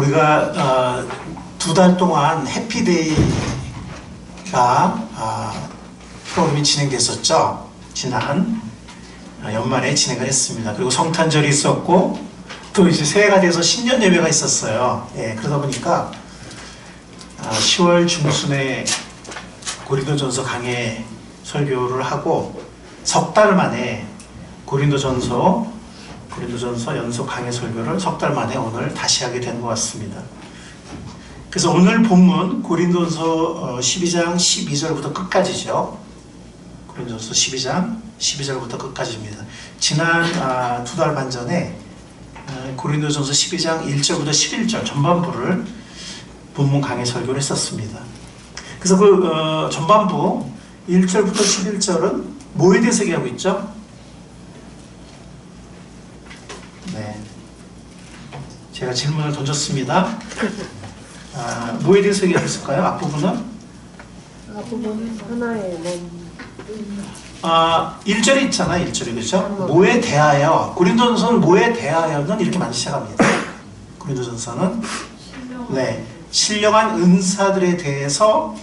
우리가 2달 동안 해피데이가 프로그램이 진행됐었죠. 지난 연말에 진행을 했습니다. 그리고 성탄절이 있었고 또 이제 새해가 돼서 신년 예배가 있었어요. 예, 그러다 보니까 10월 중순에 고린도전서 강해 설교를 하고 석 달 만에 고린도전서 연속 강해 설교를 석 달 만에 오늘 다시 하게 된 것 같습니다. 그래서 오늘 본문 고린도전서 12장 12절부터 끝까지죠. 고린도전서 12장 12절부터 끝까지입니다. 지난 2달 반 전에 고린도전서 12장 1절부터 11절 전반부를 본문 강해 설교를 했었습니다. 그래서 그 전반부 1절부터 11절은 뭐에 대해서 얘기하고 있죠? 네, 제가 질문을 던졌습니다. 뭐에 대해서 얘기했을까요? 앞부분은? 앞부분 하나의 몸. 1절에 있잖아요. 1절에 그렇죠? 뭐에 대하여, 고린도전서는 뭐에 대하여는 이렇게 많이 시작합니다. 고린도전서는 네, 신령한 은사들에 대해서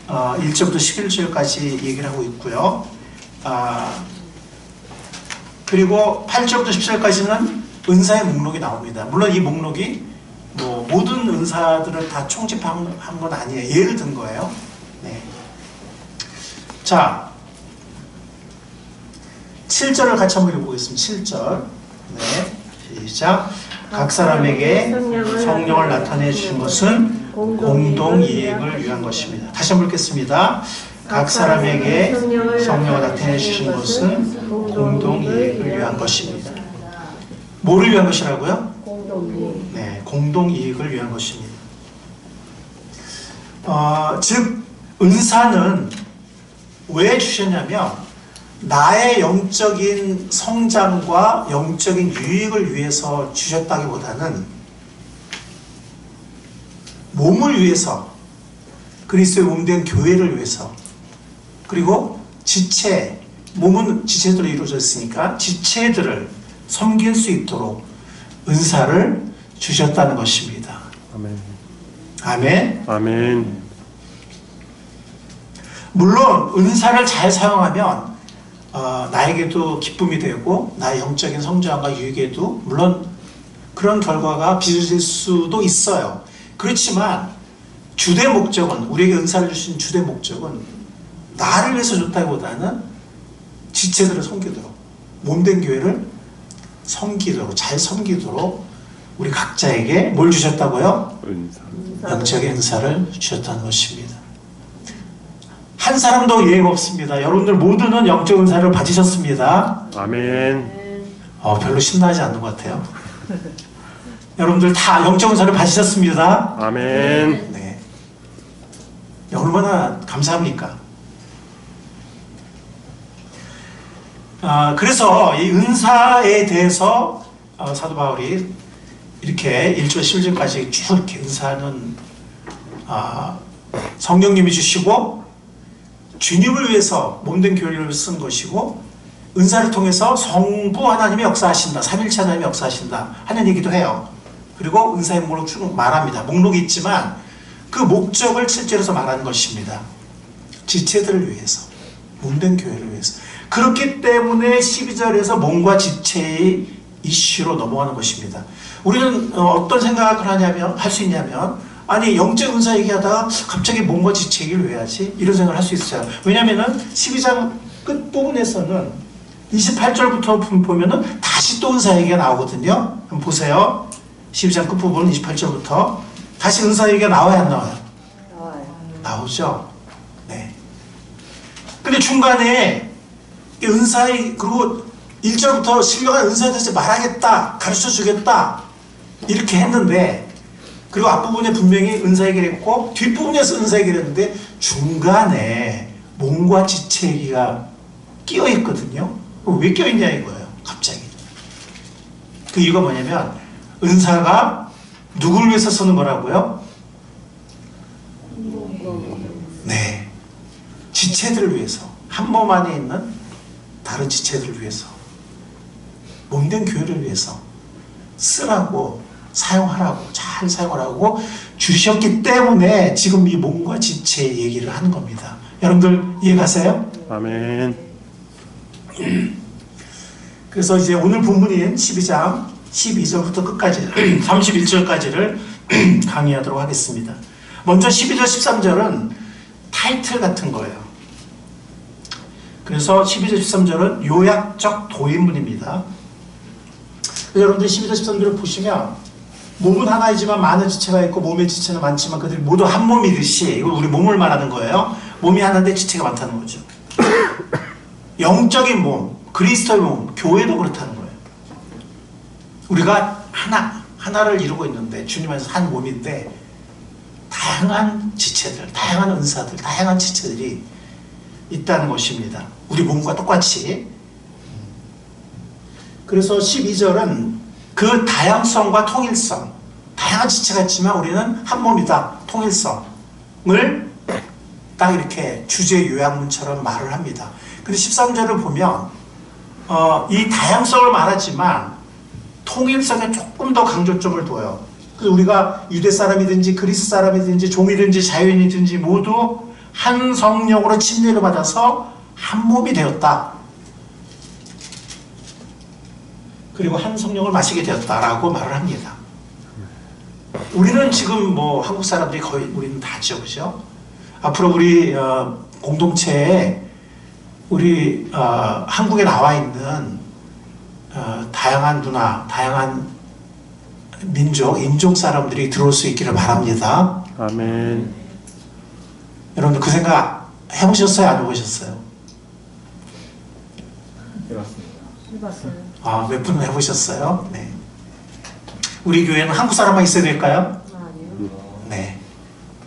1절부터 11절까지 얘기를 하고 있고요. 그리고 8절부터 10절까지는 은사의 목록이 나옵니다. 물론 이 목록이 뭐 모든 은사들을 다 총집한 건 아니에요. 예를 든 거예요. 네. 자, 7절을 같이 한번 읽어보겠습니다. 7절. 네, 시작. 각 사람에게 성령을 나타내 주신 것은 공동 이익을 위한 것입니다. 다시 한번 읽겠습니다. 각 사람에게 성령을 나타내 주신 것은 공동 이익을 위한 것입니다. 뭐를 위한 것이라고요? 공동이익. 네, 공동 이익을 위한 것입니다. 즉 은사는 왜 주셨냐면 나의 영적인 성장과 영적인 유익을 위해서 주셨다기보다는 몸을 위해서, 그리스도의 몸된 교회를 위해서, 그리고 지체, 몸은 지체들로 이루어져 있으니까 지체들을 섬길 수 있도록 은사를 주셨다는 것입니다. 아멘. 아멘. 아멘. 물론 은사를 잘 사용하면 나에게도 기쁨이 되고 나의 영적인 성장과 유익에도 물론 그런 결과가 빚어질 수도 있어요. 그렇지만 주된 목적은, 우리에게 은사를 주신 주된 목적은 나를 위해서 줬다기보다는 지체들을 섬기도록, 몸된 교회를 섬기도록, 잘 섬기도록 우리 각자에게 뭘 주셨다고요? 은사. 영적인 은사를 주셨다는 것입니다. 한 사람도 예외가 없습니다. 여러분들 모두는 영적 은사를 받으셨습니다. 아멘. 별로 신나지 않는 것 같아요. 여러분들 다 영적 은사를 받으셨습니다. 아멘. 네. 얼마나 감사합니까? 그래서 이 은사에 대해서 사도 바울이 이렇게 1절 11절까지 쭉 이렇게 은사는 성령님이 주시고 주님을 위해서 몸된 교회를 쓴 것이고 은사를 통해서 성부 하나님이 역사하신다, 삼일체 하나님이 역사하신다 하는 얘기도 해요. 그리고 은사의 목록을 쭉 말합니다. 목록이 있지만 그 목적을 7절에서 말하는 것입니다. 지체들을 위해서, 몸된 교회를 위해서. 그렇기 때문에 12절에서 몸과 지체의 이슈로 넘어가는 것입니다. 우리는 어떤 생각을 할 수 있냐면, 아니 영적 은사 얘기하다가 갑자기 몸과 지체 얘기를 왜 하지? 이런 생각을 할 수 있어요. 왜냐하면 12장 끝부분에서는 28절부터 보면은 다시 또 은사 얘기가 나오거든요. 한번 보세요. 12장 끝부분 28절부터 다시 은사 얘기가 나와요, 안 나와요? 나오죠. 네. 근데 중간에 은사의, 그리고 1절부터 신령한 은사에 대해서 말하겠다, 가르쳐 주겠다 이렇게 했는데, 그리고 앞부분에 분명히 은사 얘기를 했고 뒷부분에서 은사 얘기를 했는데 중간에 몸과 지체 얘기가 끼어 있거든요. 왜 끼어 있냐 이거예요. 갑자기. 그 이유가 뭐냐면 은사가 누구를 위해서 쓰는 거라고요? 네, 지체들을 위해서, 한 몸 안에 있는 다른 지체들을 위해서, 몸된 교회를 위해서 쓰라고 사용하라고, 잘 사용하라고 주셨기 때문에 지금 이 몸과 지체 얘기를 하는 겁니다. 여러분들 이해가세요? 아멘. 그래서 이제 오늘 본문인 12장 12절부터 끝까지 31절까지를 강의하도록 하겠습니다. 먼저 12절 13절은 타이틀 같은 거예요. 그래서 12절 13절은 요약적 도입문입니다. 여러분들 12절 13절을 보시면 몸은 하나이지만 많은 지체가 있고 몸의 지체는 많지만 그들이 모두 한 몸이듯이, 이거 우리 몸을 말하는 거예요. 몸이 하나인데 지체가 많다는 거죠. 영적인 몸, 그리스도의 몸, 교회도 그렇다는 거예요. 우리가 하나를 이루고 있는데 주님 안에서 한 몸인데 다양한 지체들, 다양한 은사들, 다양한 지체들이 있다는 것입니다. 우리 몸과 똑같이. 그래서 12절은 그 다양성과 통일성, 다양한 지체가 있지만 우리는 한 몸이다, 통일성을 딱 이렇게 주제 요약문처럼 말을 합니다. 근데 13절을 보면 이 다양성을 말하지만 통일성에 조금 더 강조점을 둬요. 그래서 우리가 유대 사람이든지 그리스 사람이든지 종이든지 자유인이든지 모두 한 성령으로 침례를 받아서 한 몸이 되었다. 그리고 한 성령을 마시게 되었다라고 말을 합니다. 우리는 지금 뭐 한국 사람들이 거의 우리는 다죠, 그죠? 앞으로 우리 공동체에 우리 한국에 나와 있는 다양한 문화, 다양한 민족, 인종 사람들이 들어올 수 있기를 바랍니다. 아멘. 여러분들 그 생각 해보셨어요? 안 해보셨어요? 해봤어요. 몇 분은 해보셨어요? 네. 우리 교회는 한국 사람만 있어야 될까요? 아니요. 네.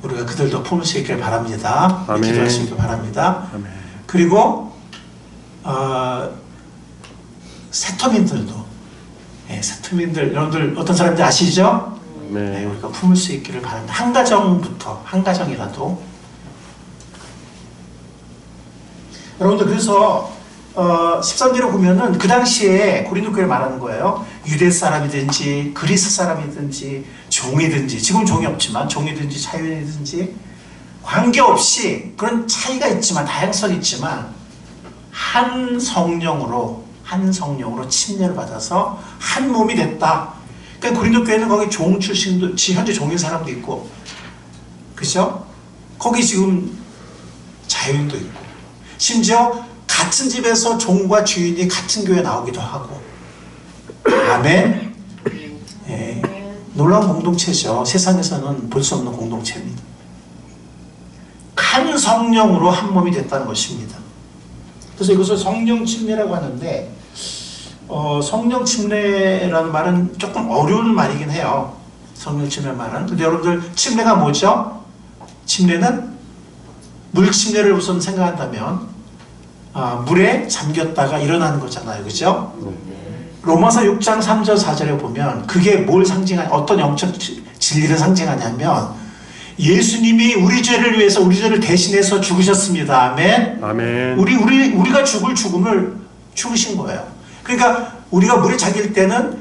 우리가 그들도 품을 수 있기를 바랍니다. 아멘. 기도할 수 있기를 바랍니다. 아멘. 그리고 세터민들도, 네, 세터민들 여러분들 어떤 사람인지 아시죠? 네, 네. 우리가 품을 수 있기를 바랍니다. 한 가정부터, 한 가정이라도. 여러분들 그래서 13절에 보면은 그 당시에 고린도 교회를 말하는 거예요. 유대 사람이든지 그리스 사람이든지 종이든지, 지금 종이 없지만 종이든지 자유인이든지 관계없이 그런 차이가 있지만, 다양성이 있지만 한 성령으로 침례를 받아서 한 몸이 됐다. 그러니까 고린도 교회는 거기 종 출신도, 현재 종인 사람도 있고, 그죠? 거기 지금 자유인도 있고, 심지어 같은 집에서 종과 주인이 같은 교회에 나오기도 하고. 아멘. 예, 놀라운 공동체죠. 세상에서는 볼 수 없는 공동체입니다. 한 성령으로 한 몸이 됐다는 것입니다. 그래서 이것을 성령 침례라고 하는데, 성령 침례라는 말은 조금 어려운 말이긴 해요. 성령 침례 말은. 근데 여러분들 침례가 뭐죠? 침례는 물 침례를 우선 생각한다면 물에 잠겼다가 일어나는 거잖아요. 그죠? 로마서 6장 3절 4절에 보면 그게 뭘 상징하냐, 어떤 영적 진리를 상징하냐면 예수님이 우리 죄를 위해서 우리 죄를 대신해서 죽으셨습니다. 아멘. 아멘. 우리가 죽을 죽음을 죽으신 거예요. 그러니까 우리가 물에 잠길 때는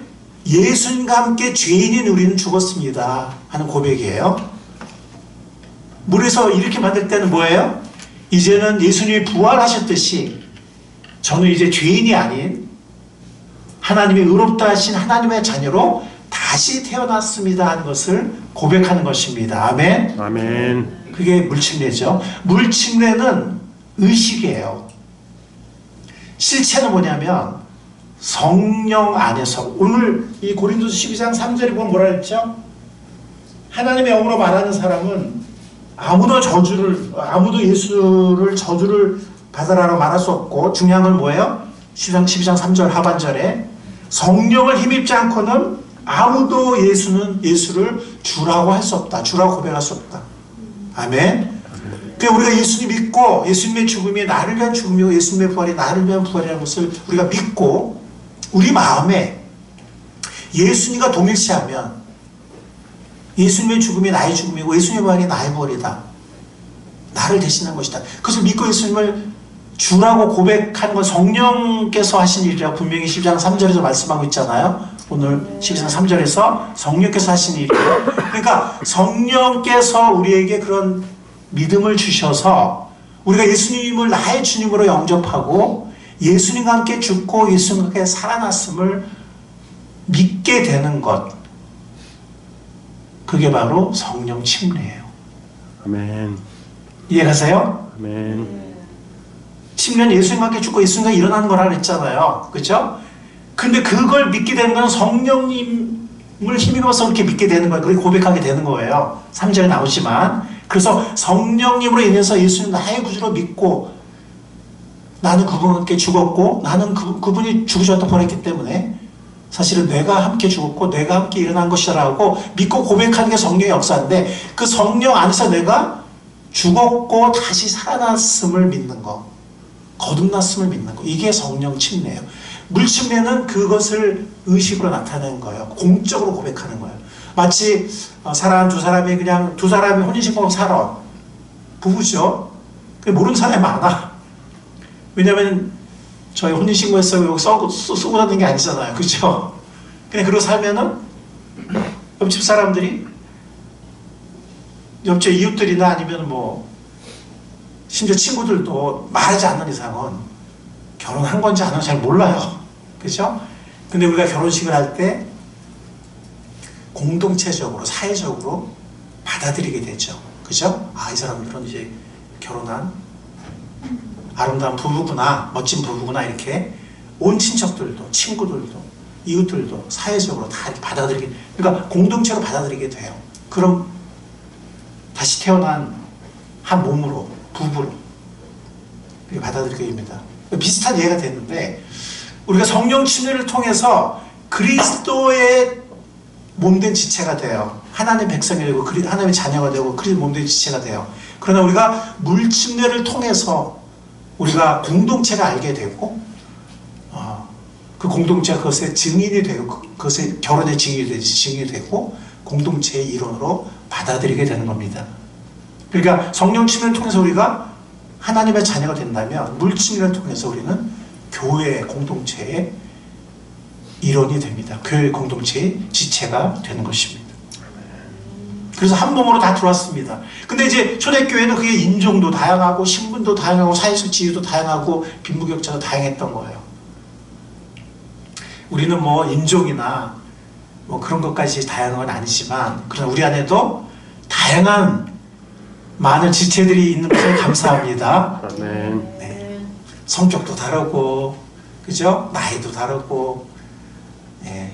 예수님과 함께 죄인인 우리는 죽었습니다 하는 고백이에요. 물에서 이렇게 만들 때는 뭐예요? 이제는 예수님이 부활하셨듯이 저는 이제 죄인이 아닌 하나님이 의롭다 하신 하나님의 자녀로 다시 태어났습니다 하는 것을 고백하는 것입니다. 아멘. 아멘. 그게 물침례죠. 물침례는 의식이에요. 실체는 뭐냐면 성령 안에서, 오늘 이 고린도서 12장 3절에 보면 뭐라 했죠? 하나님의 영으로 말하는 사람은 아무도 예수를 저주를 받으라고 말할 수 없고, 중요한 건 뭐예요? 12장 3절 하반절에 성령을 힘입지 않고는 아무도 예수를 주라고 할 수 없다. 주라고 고백할 수 없다. 아멘. 그러니까 우리가 예수님 믿고 예수님의 죽음이 나를 위한 죽음이고 예수님의 부활이 나를 위한 부활이라는 것을 우리가 믿고 우리 마음에 예수님과 동일시하면 예수님의 죽음이 나의 죽음이고 예수님의 부활이 나의 부활이다. 나를 대신한 것이다. 그것을 믿고 예수님을 주라고 고백하는 건 성령께서 하신 일이라고 분명히 10장 3절에서 말씀하고 있잖아요. 오늘 12장 3절에서 성령께서 하신 일이에요. 그러니까 성령께서 우리에게 그런 믿음을 주셔서 우리가 예수님을 나의 주님으로 영접하고 예수님과 함께 죽고 예수님과 함께 살아났음을 믿게 되는 것, 그게 바로 성령 침례예요. 아멘. 이해가세요? 아멘. 침례는 예수님과 함께 죽고 예수님과 일어나는 거라 그랬잖아요. 그렇죠? 근데 그걸 믿게 되는 건 성령님을 힘입어서 그렇게 믿게 되는 거예요. 그렇게 고백하게 되는 거예요. 3절에 나오지만. 그래서 성령님으로 인해서 예수님 나의 구주로 믿고 나는 그분과 함께 죽었고 나는 그분이 죽으셨다 보냈기 때문에 사실은 내가 함께 죽었고 내가 함께 일어난 것이라고 믿고 고백하는 게 성령의 역사인데 그 성령 안에서 내가 죽었고 다시 살아났음을 믿는 거, 거듭났음을 믿는 거, 이게 성령 침례예요. 물 침례는 그것을 의식으로 나타내는 거예요. 공적으로 고백하는 거예요. 마치 사람 두 사람이 그냥 두 사람이 혼인신고하고 살아. 부부죠. 모르는 사람이 많아. 왜냐면 저희 혼인신고했어요. 여기 쓰고 다니는 게 아니잖아요. 그죠? 그냥 그러고 살면은 옆집 사람들이 옆집 이웃들이나 아니면 뭐 심지어 친구들도 말하지 않는 이상은 결혼한 건지 안 한지 잘 몰라요. 그죠? 근데 우리가 결혼식을 할 때 공동체적으로 사회적으로 받아들이게 되죠. 그죠? 아, 이 사람들은 이제 결혼한 아름다운 부부구나, 멋진 부부구나, 이렇게 온 친척들도 친구들도 이웃들도 사회적으로 다 이렇게 받아들이게, 그러니까 공동체로 받아들이게 돼요. 그럼 다시 태어난 한 몸으로, 부부로 이렇게 받아들이게 됩니다. 비슷한 예가 됐는데 우리가 성령 침례를 통해서 그리스도의 몸된 지체가 돼요. 하나님의 백성이 되고 하나님의 자녀가 되고 그리스도 몸된 지체가 돼요. 그러나 우리가 물 침례를 통해서 우리가 공동체가 알게 되고 그 공동체가 그것의 증인이 되고 그것의 결혼의 증인이 되고 공동체의 일원으로 받아들이게 되는 겁니다. 그러니까 성령 침례를 통해서 우리가 하나님의 자녀가 된다면 물 침례를 통해서 우리는 교회 공동체의 일원이 됩니다. 교회 공동체의 지체가 되는 것입니다. 그래서 한 몸으로 다 들어왔습니다. 근데 이제 초대교회는 그게 인종도 다양하고 신분도 다양하고 사회적 지위도 다양하고 빈부격차도 다양했던 거예요. 우리는 뭐 인종이나 뭐 그런 것까지 다양한 건 아니지만 그러나 우리 안에도 다양한 많은 지체들이 있는 것을 감사합니다. 아멘. 네. 성격도 다르고, 그죠? 나이도 다르고, 예.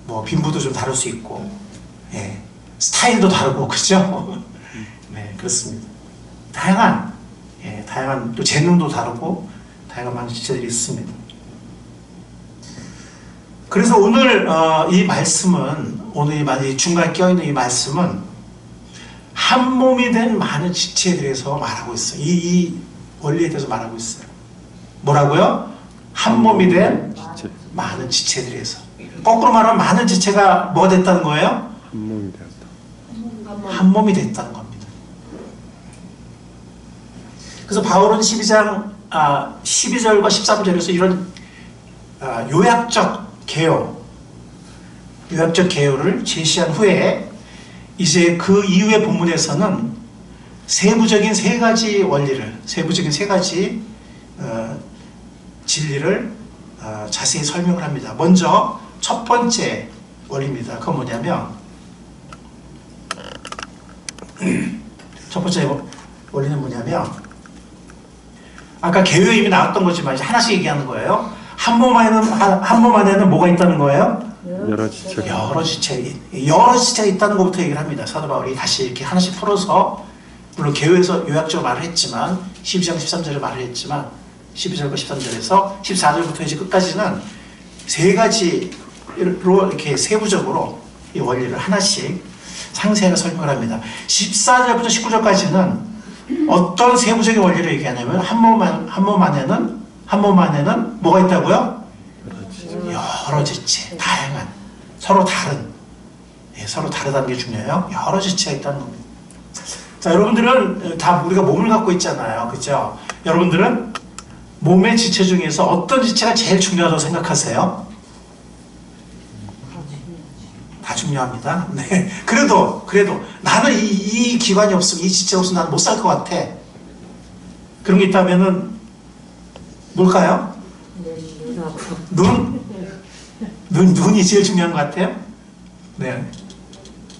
뭐 빈부도 좀 다를 수 있고, 예. 스타일도 다르고, 그죠? 네, 그렇습니다. 다양한 또 재능도 다르고, 다양한 많은 지체들이 있습니다. 그래서 오늘 이 말씀은, 오늘 이 중간에 껴있는 이 말씀은 한 몸이 된 많은 지체에 대해서 말하고 있어요. 이 원리에 대해서 말하고 있어요. 뭐라고요? 한 몸이 된 많은 지체에 대해서. 거꾸로 말하면 많은 지체가 뭐가 됐다는 거예요? 한 몸이 되었다. 한 몸이 됐다는 겁니다. 그래서 바울은 12절과 13절에서 이런 요약적 개요를 제시한 후에 이제 그 이후의 본문에서는 세부적인 세 가지 진리를 자세히 설명을 합니다. 먼저 첫 번째 원리입니다. 그건 뭐냐면 첫 번째 원리는 뭐냐면 아까 개요에 이미 나왔던 거지만 이제 하나씩 얘기하는 거예요. 한 몸 안에는 뭐가 있다는 거예요? 여러 지체가 여러 지체가 있다는 것부터 얘기를 합니다. 사도 바울이 다시 이렇게 하나씩 풀어서, 물론 개요에서 요약적으로 말을 했지만 12장 13절에 말을 했지만 12절과 13절에서 14절부터 이제 끝까지는 세 가지로 이렇게 세부적으로 이 원리를 하나씩 상세하게 설명을 합니다. 14절부터 19절까지는 어떤 세부적인 원리를 얘기하냐면 한 몸 안에는 뭐가 있다고요? 여러 지체, 다양한, 서로 다른, 서로 다르다는 게 중요해요. 여러 지체가 있다는 겁니다. 자, 여러분들은 다 우리가 몸을 갖고 있잖아요. 그죠? 여러분들은 몸의 지체 중에서 어떤 지체가 제일 중요하다고 생각하세요? 중요합니다. 네. 그래도 나는 이 기관이 없으면, 이 지체가 없으면 나는 못 살 것 같아. 그런 게 있다면은 뭘까요? 눈이 제일 중요한 것 같아요. 네.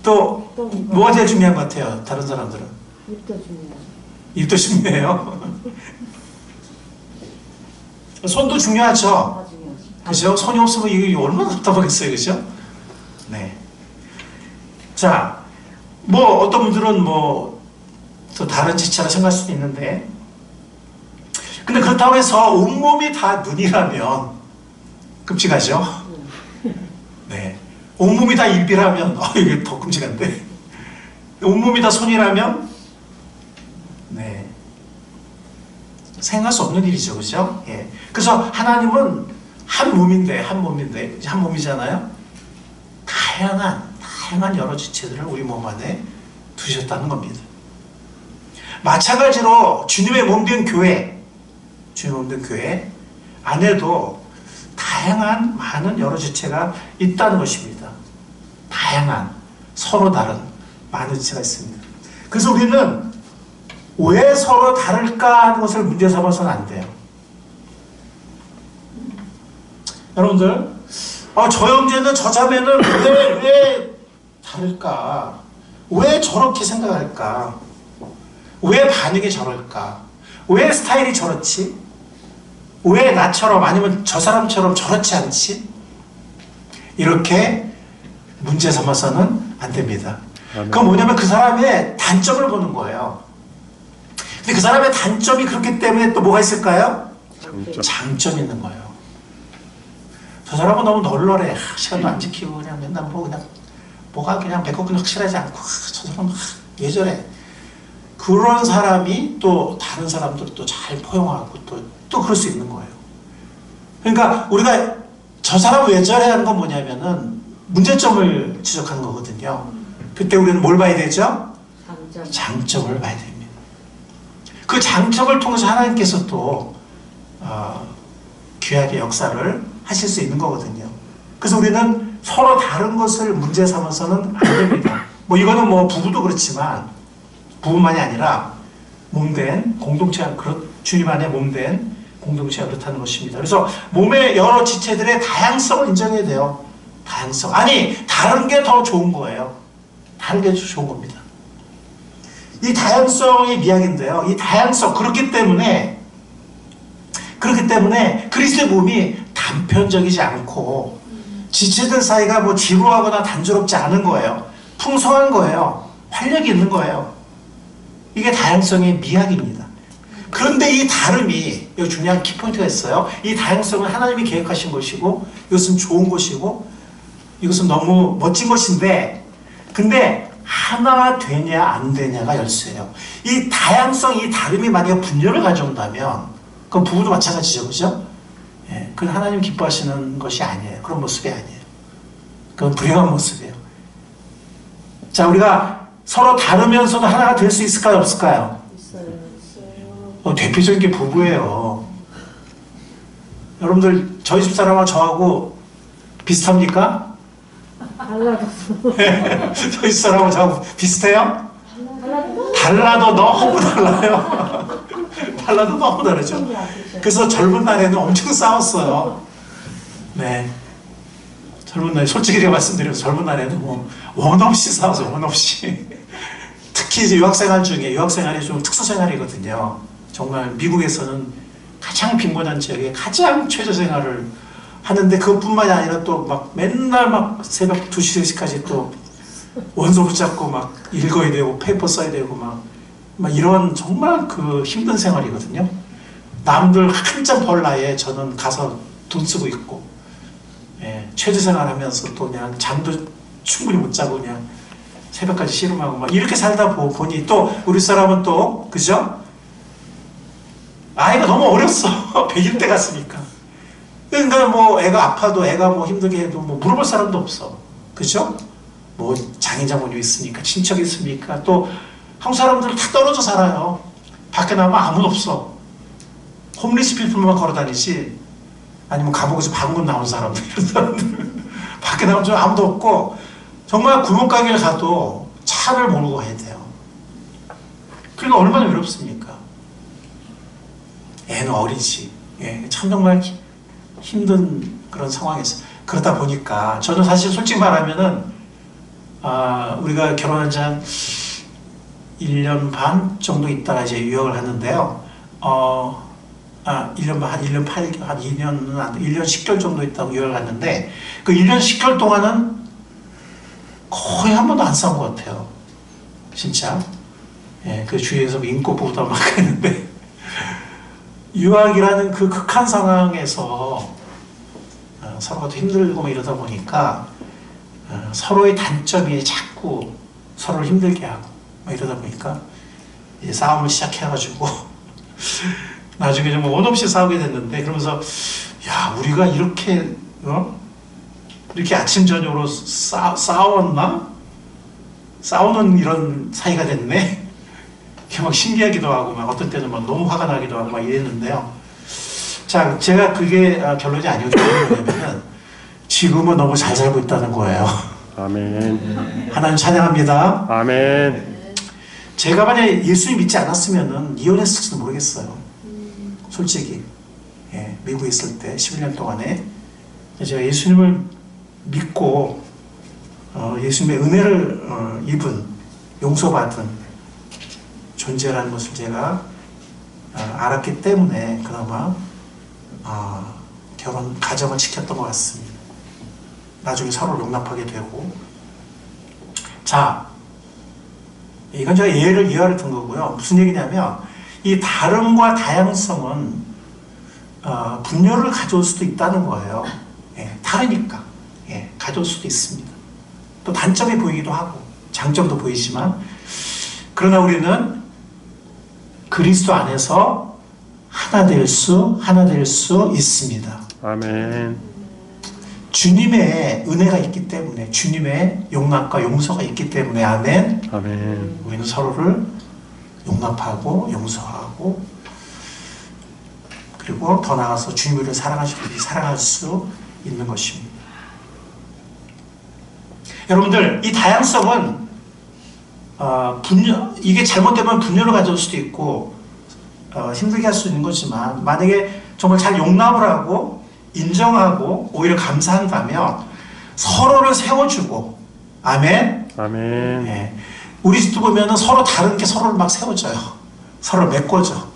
또 뭐가 제일 중요한 것 같아요? 다른 사람들은 입도 중요해요. 입도 중요해요. 손도 중요하죠. 다 중요하죠. 그죠? 손이 없으면 이게 얼마나 답답하겠어요, 그죠? 네. 자, 뭐 어떤 분들은 뭐 또 다른 지체라 생각할 수도 있는데, 근데 그렇다고 해서 온몸이 다 눈이라면 끔찍하죠? 네. 온몸이 다 입이라면 이게 더 끔찍한데, 온몸이 다 손이라면 네. 생각할 수 없는 일이죠, 그죠? 예. 그래서 하나님은 한 몸이잖아요. 다양한 여러 지체들을 우리 몸 안에 두셨다는 겁니다. 마찬가지로 주님의 몸된 교회 안에도 다양한 많은 여러 지체가 있다는 것입니다. 다양한 서로 다른 많은 지체가 있습니다. 그래서 우리는 왜 서로 다를까 하는 것을 문제 삼아서는 안 돼요. 여러분들, 저 형제는 저 자매는 왜 다를까? 왜 저렇게 생각할까? 왜 반응이 저럴까? 왜 스타일이 저렇지? 왜 나처럼 아니면 저 사람처럼 저렇지 않지? 이렇게 문제 삼아서는 안 됩니다. 그건 뭐냐면 그 사람의 단점을 보는 거예요. 근데 그 사람의 단점이 그렇기 때문에 또 뭐가 있을까요? 장점이 있는 거예요. 저 사람은 너무 널널해. 시간도 안 지키고 그냥 맨날 뭐가 그냥 배꼽은 확실하지 않고, 저 사람은 왜 저래? 그런 사람이 또 다른 사람들을 또 잘 포용하고 또 그럴 수 있는 거예요. 그러니까 우리가 저 사람 왜 저래 하는 건 뭐냐면은 문제점을 지적하는 거거든요. 그때 우리는 뭘 봐야 되죠? 장점을 봐야 됩니다. 그 장점을 통해서 하나님께서 또 귀하게 역사를 하실 수 있는 거거든요. 그래서 우리는 서로 다른 것을 문제 삼아서는 안 됩니다. 뭐 이거는 뭐 부부도 그렇지만 부부만이 아니라 몸된 공동체가 주님 안에 몸된 공동체가 그렇다는 것입니다. 그래서 몸의 여러 지체들의 다양성을 인정해야 돼요. 다양성. 아니, 다른 게 더 좋은 거예요. 다른 게 좋은 겁니다. 이 다양성이 미학인데요. 이 다양성, 그렇기 때문에 그리스도의 몸이 단편적이지 않고 지체들 사이가 뭐 지루하거나 단조롭지 않은 거예요. 풍성한 거예요. 활력이 있는 거예요. 이게 다양성의 미학입니다. 그런데 이 다름이, 여기 중요한 키포인트가 있어요. 이 다양성은 하나님이 계획하신 것이고, 이것은 좋은 것이고, 이것은 너무 멋진 것인데, 근데 하나가 되냐 안 되냐가 열쇠예요. 이 다양성, 이 다름이 만약에 분열을 가져온다면, 그건 부부도 마찬가지죠, 그죠? 예, 그건 하나님 기뻐하시는 것이 아니에요. 그런 모습이 아니에요. 그건 불행한 모습이에요. 자, 우리가 서로 다르면서도 하나가 될 수 있을까요, 없을까요? 있어요. 대표적인 게 부부예요. 여러분들 저희 집 사람하고 저하고 비슷합니까? 달라졌어. 저희 집 사람하고 저하고 비슷해요? 달라도 너무 달라요. 달라도 너무 다르죠. 그래서 젊은 날에는 엄청 싸웠어요. 네. 젊은 날에 솔직히 말씀드리면 젊은 날에는 뭐 원 없이 싸워서 원 없이. 특히 이제 유학생활이 좀 특수생활이거든요. 정말 미국에서는 가장 빈곤한 지역에 가장 최저생활을 하는데 그것뿐만이 아니라 또 막 맨날 막 새벽 2시, 3시까지 또 원서 붙잡고 막 읽어야 되고 페이퍼 써야 되고 막 이런 정말 그 힘든 생활이거든요. 남들 한참 벌 나이에 저는 가서 돈 쓰고 있고, 예, 최저생활 하면서 또 그냥 잠도 충분히 못 자고 그냥 새벽까지 씨름하고 막 이렇게 살다 보니 또 우리 사람은 또, 그죠? 아이가 너무 어렸어. 100일 때 갔으니까. 그러니까 뭐 애가 아파도 애가 뭐 힘들게 해도 뭐 물어볼 사람도 없어. 그죠? 뭐 장인 장모님 있으니까, 친척이 있으니까. 또 한국 사람들 다 떨어져 살아요. 밖에 나가면 아무도 없어. 홈리스 피플만 걸어 다니지, 아니면 감옥에서 방금 나온 사람들, 이런 사람들. 밖에 나가면 좀 아무도 없고, 정말 구멍가게를 가도 차를 몰고 가야 돼요. 그러니까 얼마나 외롭습니까? 애는 어리지. 예, 참 정말 힘든 그런 상황에서. 그러다 보니까 저는 사실 솔직히 말하면은 우리가 결혼한 지 한 1년 반 정도 있다가 이제 유학을 갔는데요. 1년 반, 한 1년 8개월, 한 2년은 안 돼. 1년 10개월 정도 있다고 유학을 갔는데 그 1년 10개월 동안은 거의 한 번도 안 싸운 것 같아요. 진짜. 예, 그 주위에서 인꼬부부터 막 했는데 유학이라는 그 극한 상황에서 서로가 더 힘들고 이러다 보니까 서로의 단점이 자꾸 서로를 힘들게 하고 이러다 보니까 이제 싸움을 시작해가지고 나중에 정말 원 없이 싸우게 됐는데 그러면서 야 우리가 이렇게 이렇게 아침 저녁으로 싸웠나? 싸우는 이런 사이가 됐네. 이렇게 막 신기하기도 하고 막 어떤 때는 막 너무 화가 나기도 하고 막 이랬는데요. 자, 제가 그게 결론이 아니었기 때문에 지금은 너무 잘 살고 있다는 거예요. 아멘. 하나님 찬양합니다. 아멘. 제가 만약에 예수님 믿지 않았으면 이혼했을지도 모르겠어요. 솔직히. 예, 미국에 있을 때 11년 동안에 제가 예수님을 믿고 예수님의 은혜를 입은 용서받은 존재라는 것을 제가 알았기 때문에 그나마 결혼 가정을 지켰던 것 같습니다. 나중에 서로를 용납하게 되고. 자, 이건 제가 예화를 든 거고요. 무슨 얘기냐면 이 다름과 다양성은 분열을 가져올 수도 있다는 거예요. 예, 다르니까 가져올 수도 있습니다. 또 단점이 보이기도 하고 장점도 보이지만 그러나 우리는 그리스도 안에서 하나 될 수 있습니다. 아멘. 주님의 은혜가 있기 때문에 주님의 용납과 용서가 있기 때문에 아멘. 아멘. 우리는 서로를 용납하고 용서하고 그리고 더 나아가서 주님을 사랑하시듯이 사랑할 수 있는 것입니다. 여러분들 이 다양성은 이게 잘못되면 분열을 가져올 수도 있고 힘들게 할 수 있는 거지만 만약에 정말 잘 용납을 하고 인정하고 오히려 감사한다면 서로를 세워주고 아멘. 아멘. 예. 우리 집도 보면은 서로 다른 게 서로를 막 세워줘요. 서로를 메꿔줘.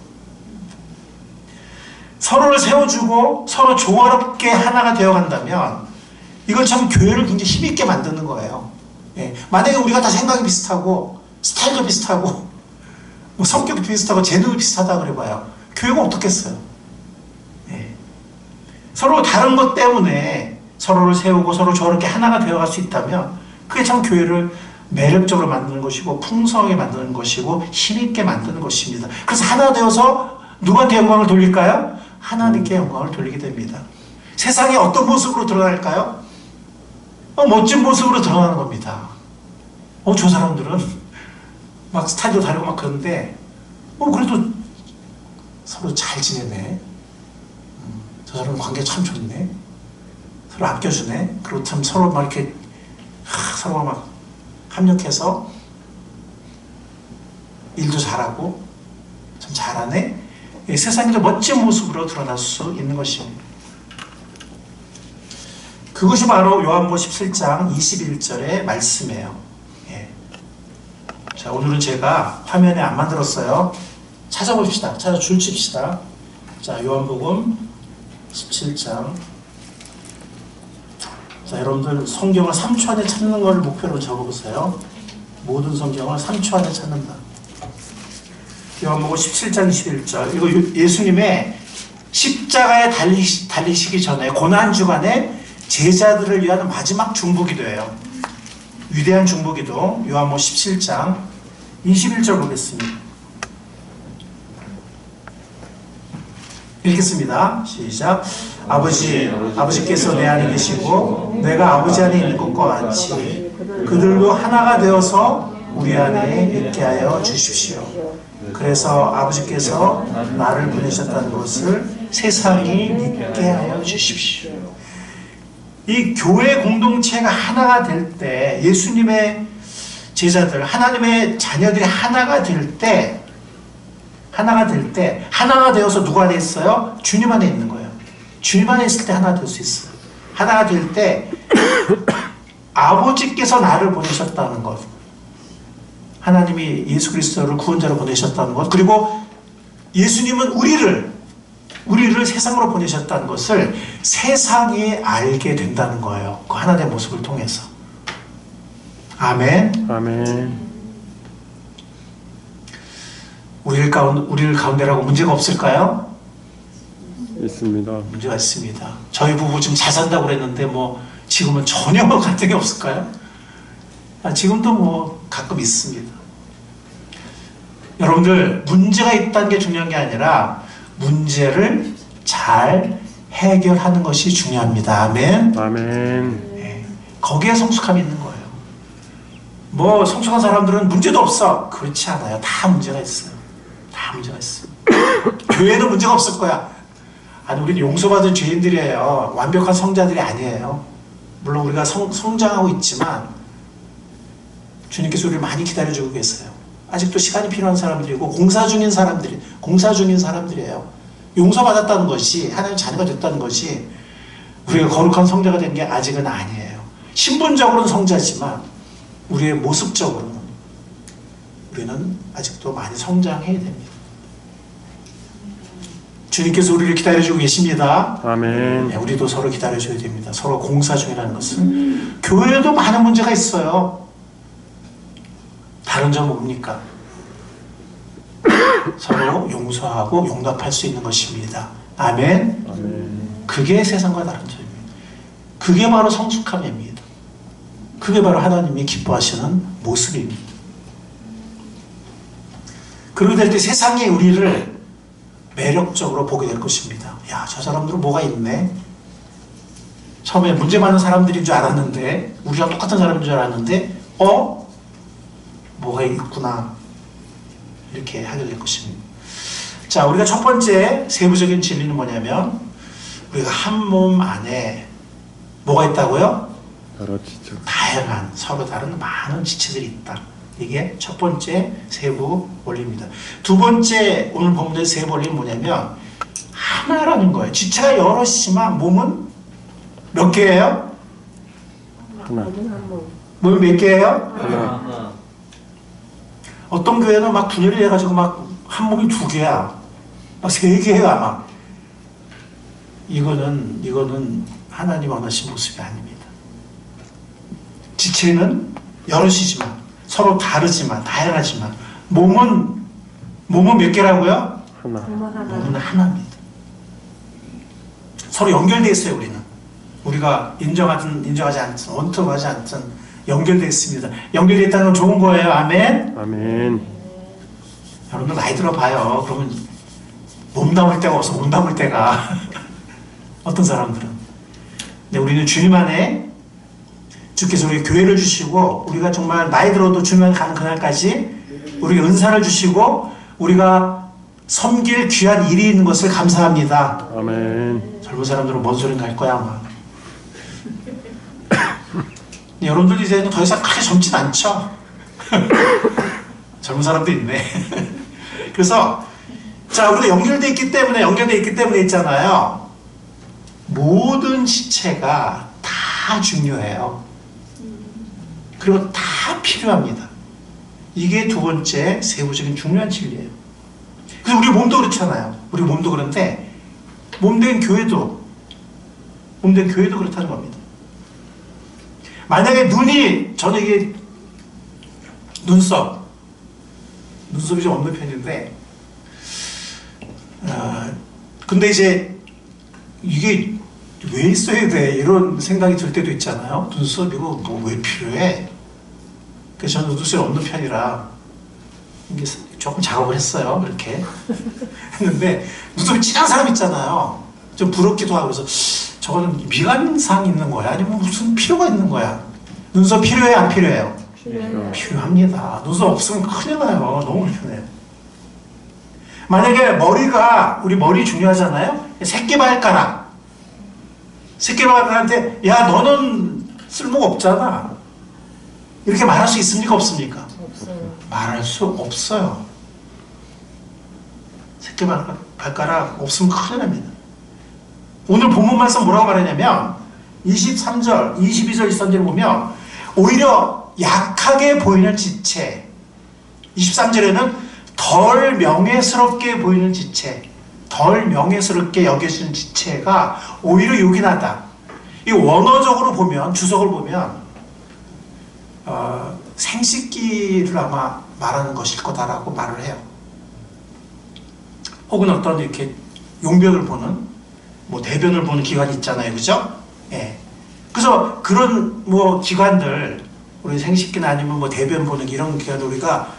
서로를 세워주고 서로 조화롭게 하나가 되어간다면 이건 참 교회를 굉장히 힘있게 만드는 거예요. 예. 만약에 우리가 다 생각이 비슷하고 스타일도 비슷하고 뭐 성격이 비슷하고 재능이 비슷하다 그래봐요. 교회가 어떻겠어요? 예. 서로 다른 것 때문에 서로를 세우고 서로 조화롭게 하나가 되어갈 수 있다면 그게 참 교회를 매력적으로 만드는 것이고 풍성하게 만드는 것이고 힘있게 만드는 것입니다. 그래서 하나 되어서 누구한테 영광을 돌릴까요? 하나님께 영광을 돌리게 됩니다. 세상에 어떤 모습으로 드러날까요? 멋진 모습으로 드러나는 겁니다. 저 사람들은 막 스타일도 다르고 막 그런데 그래도 서로 잘 지내네. 저 사람은 관계 참 좋네. 서로 아껴주네. 그리고 참 서로 막 이렇게 서로 막 합력해서 일도 잘하고 참 잘하네. 세상에도 멋진 모습으로 드러날 수 있는 것입니다. 그것이 바로 요한복음 17장 21절의 말씀이에요. 예. 자, 오늘은 제가 화면에 안 만들었어요. 찾아봅시다. 줄 칩시다. 자, 요한복음 17장. 자, 여러분들 성경을 3초 안에 찾는 걸 목표로 적어보세요. 모든 성경을 3초 안에 찾는다. 요한복음 17장 21절. 이거 예수님의 십자가에 달리시기 전에 고난주간에 제자들을 위한 마지막 중보기도예요. 위대한 중보기도 요한복음 17장 21절 보겠습니다. 읽겠습니다. 시작. 아버지께서 내 안에 계시고 내가 아버지 안에 있는 것과 같이 그들도 하나가 되어서 우리 안에 있게 하여 주십시오. 그래서 아버지께서 나를 보내셨다는 것을 세상이 믿게 하여 주십시오. 이 교회 공동체가 하나가 될 때, 예수님의 제자들, 하나님의 자녀들이 하나가 될 때, 하나가 되어서 누가 안에 있어요? 주님 안에 있는 거예요. 주님 안에 있을 때 하나 될 수 있어요. 하나가 될 때 아버지께서 나를 보내셨다는 것, 하나님이 예수 그리스도를 구원자로 보내셨다는 것, 그리고 예수님은 우리를 세상으로 보내셨다는 것을 세상이 알게 된다는 거예요. 그 하나님의 모습을 통해서. 아멘. 아멘. 우리를 가운데라고 문제가 없을까요? 있습니다. 문제가 있습니다. 저희 부부 지금 잘 산다고 그랬는데 뭐 지금은 전혀 갈등이 없을까요? 지금도 뭐 가끔 있습니다. 여러분들, 문제가 있다는 게 중요한 게 아니라 문제를 잘 해결하는 것이 중요합니다. 아멘. 아멘. 네, 거기에 성숙함이 있는 거예요. 뭐 성숙한 사람들은 문제도 없어. 그렇지 않아요. 다 문제가 있어요. 다 문제가 있어요. 교회는 문제가 없을 거야. 아니, 우리는 용서받은 죄인들이에요. 완벽한 성자들이 아니에요. 물론 우리가 성장하고 있지만 주님께서 우리를 많이 기다려주고 계세요. 아직도 시간이 필요한 사람들이고 공사 중인 사람들이에요. 용서받았다는 것이, 하나님 자녀가 됐다는 것이 우리가 거룩한 성자가 된 게 아직은 아니에요. 신분적으로는 성자지만 우리의 모습적으로는 우리는 아직도 많이 성장해야 됩니다. 주님께서 우리를 기다려주고 계십니다. 아멘. 네, 우리도 서로 기다려줘야 됩니다. 서로 공사 중이라는 것은. 교회에도 많은 문제가 있어요. 다른 점은 뭡니까? 서로 용서하고 용납할 수 있는 것입니다. 아멘. 아멘. 그게 세상과 다른 점입니다. 그게 바로 성숙함입니다. 그게 바로 하나님이 기뻐하시는 모습입니다. 그렇게 될 때 세상이 우리를 매력적으로 보게 될 것입니다. 야, 저 사람들은 뭐가 있네. 처음에 문제 많은 사람들인 줄 알았는데, 우리랑 똑같은 사람인 줄 알았는데, 뭐가 있구나. 이렇게 하게 될 것입니다. 자, 우리가 첫 번째 세부적인 진리는 뭐냐면, 우리가 한 몸 안에 뭐가 있다고요? 여러 지체. 다양한, 서로 다른 많은 지체들이 있다. 이게 첫 번째 세부 원리입니다. 두 번째 오늘 본문의 세부 원리는 뭐냐면 하나라는 거예요. 지체가 여럿이지만 몸은 몇 개예요? 하나. 몸이 몇 개예요? 하나. 어떤 교회는 막 분열이 해가지고 막 한 몸이 두 개야. 막 세 개야, 막. 이거는 하나님 원하신 모습이 아닙니다. 지체는 여럿이지만 서로 다르지만 다양하지만 몸은 몇 개라고요? 하나. 몸은 하나입니다. 서로 연결되어 있어요. 우리가 인정하지 않든 원통하지 않든 연결되어 있습니다. 연결되어 있다는 건 좋은 거예요. 아멘. 아멘. 여러분들 나이 들어봐요. 그러면 몸 담을 데가 없어. 몸 담을 데가. 어떤 사람들은. 근데 우리는 주님 안에 주께서 우리 교회를 주시고 우리가 정말 나이 들어도 주님 안에 가는 그날까지 우리에게 은사를 주시고 우리가 섬길 귀한 일이 있는 것을 감사합니다. 아멘. 젊은 사람들은 뭔 소린가 할 거야 아마. 여러분들 이제는 더 이상 그렇게 젊진 않죠. 젊은 사람도 있네. 그래서 자, 우리가 연결되어 있기 때문에 있잖아요. 모든 지체가 다 중요해요. 그리고 다 필요합니다. 이게 두 번째 세부적인 중요한 진리예요. 그래서 우리 몸도 그렇잖아요. 우리 몸도 그런데 몸된 교회도 그렇다는 겁니다. 만약에 저는 이게 눈썹이 좀 없는 편인데, 근데 이제 이게 왜 있어야 돼? 이런 생각이 들 때도 있잖아요. 눈썹이고 뭐 왜 필요해? 그래서 저는 눈썹이 없는 편이라 이게 조금 작업을 했어요. 이렇게 했는데 눈썹이 진한 사람 있잖아요. 좀 부럽기도 하고 그래서 저거는 미간상 있는 거야? 아니면 무슨 필요가 있는 거야? 눈썹 필요해요? 안 필요해요? 필요합니다. 눈썹 없으면 큰일 나요. 너무 불편해요. 만약에 우리 머리 중요하잖아요. 새끼발가락 새끼발가락한테 야 너는 쓸모가 없잖아 이렇게 말할 수 있습니까 없습니까? 없어요. 말할 수 없어요. 새끼발가락 없으면 큰일 납니다. 오늘 본문 말씀 뭐라고 말하냐면 23절 22절 있었는데 보면 오히려 약하게 보이는 지체 23절에는 덜 명예스럽게 보이는 지체 덜 명예스럽게 여겨지는 지체가 오히려 요긴하다. 이 원어적으로 보면 주석을 보면 생식기를 아마 말하는 것일 거다라고 말을 해요. 혹은 어떤 이렇게 용변을 보는 뭐 대변을 보는 기관이 있잖아요, 그죠? 예. 그래서 그런 뭐 기관들 우리 생식기나 아니면 뭐 대변 보는 이런 기관을 우리가